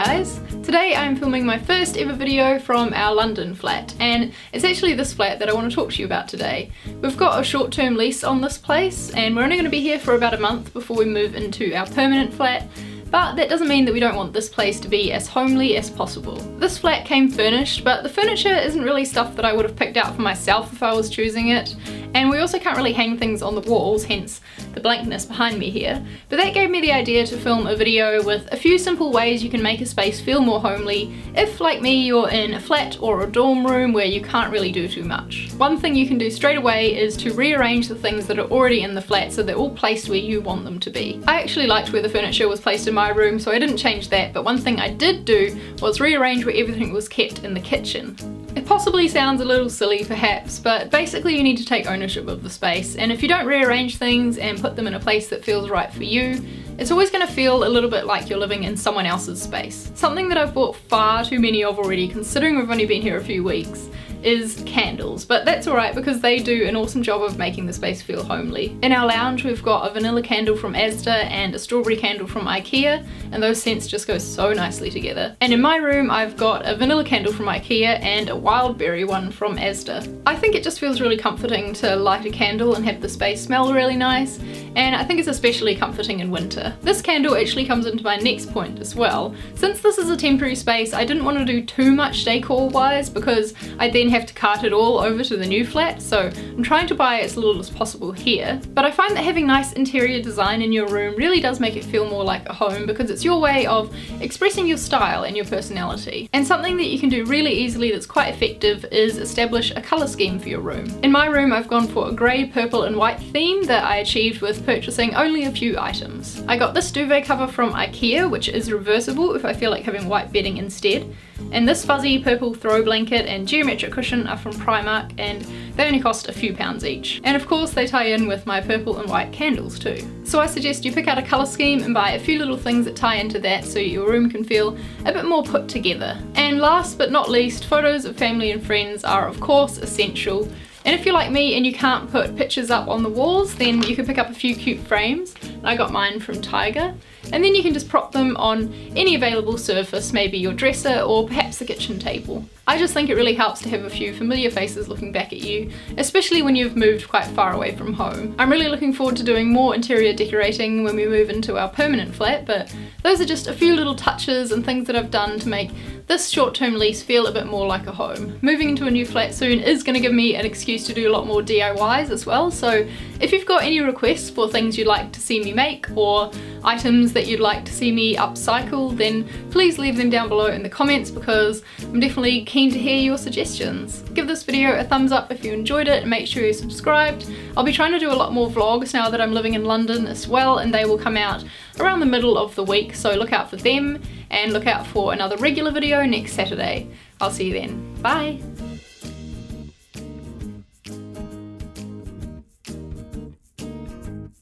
guys! Today I'm filming my first ever video from our London flat, and it's actually this flat that I want to talk to you about today. We've got a short-term lease on this place and we're only going to be here for about a month before we move into our permanent flat. But that doesn't mean that we don't want this place to be as homely as possible. This flat came furnished, but the furniture isn't really stuff that I would have picked out for myself if I was choosing it. And we also can't really hang things on the walls, hence the blankness behind me here. But that gave me the idea to film a video with a few simple ways you can make a space feel more homely if, like me, you're in a flat or a dorm room where you can't really do too much. One thing you can do straight away is to rearrange the things that are already in the flat so they're all placed where you want them to be. I actually liked where the furniture was placed in my room, so I didn't change that, but one thing I did do was rearrange where everything was kept in the kitchen. It possibly sounds a little silly perhaps, but basically you need to take ownership of the space, and if you don't rearrange things and put them in a place that feels right for you, it's always going to feel a little bit like you're living in someone else's space. Something that I've bought far too many of already, considering we've only been here a few weeks, is candles, but that's alright because they do an awesome job of making the space feel homely. In our lounge we've got a vanilla candle from Asda and a strawberry candle from IKEA, and those scents just go so nicely together. And in my room I've got a vanilla candle from IKEA and a wild berry one from Asda. I think it just feels really comforting to light a candle and have the space smell really nice, and I think it's especially comforting in winter. This candle actually comes into my next point as well. Since this is a temporary space, I didn't want to do too much decor wise because I then have to cart it all over to the new flat, so I'm trying to buy as little as possible here. But I find that having nice interior design in your room really does make it feel more like a home because it's your way of expressing your style and your personality. And something that you can do really easily that's quite effective is establish a colour scheme for your room. In my room I've gone for a grey, purple and white theme that I achieved with purchasing only a few items. I got this duvet cover from IKEA, which is reversible if I feel like having white bedding instead. And this fuzzy purple throw blanket and geometric cushion are from Primark, and they only cost a few pounds each. And of course they tie in with my purple and white candles too. So I suggest you pick out a colour scheme and buy a few little things that tie into that so your room can feel a bit more put together. And last but not least, photos of family and friends are of course essential. And if you're like me and you can't put pictures up on the walls, then you can pick up a few cute frames. I got mine from Tiger. And then you can just prop them on any available surface, maybe your dresser or perhaps the kitchen table. I just think it really helps to have a few familiar faces looking back at you, especially when you've moved quite far away from home. I'm really looking forward to doing more interior decorating when we move into our permanent flat, but those are just a few little touches and things that I've done to make this short-term lease feel a bit more like a home. Moving into a new flat soon is going to give me an excuse to do a lot more DIYs as well, so if you've got any requests for things you'd like to see me make or items that you'd like to see me upcycle, then please leave them down below in the comments because I'm definitely keen to hear your suggestions. Give this video a thumbs up if you enjoyed it and make sure you're subscribed. I'll be trying to do a lot more vlogs now that I'm living in London as well, and they will come out around the middle of the week, so look out for them and look out for another regular video next Saturday. I'll see you then. Bye!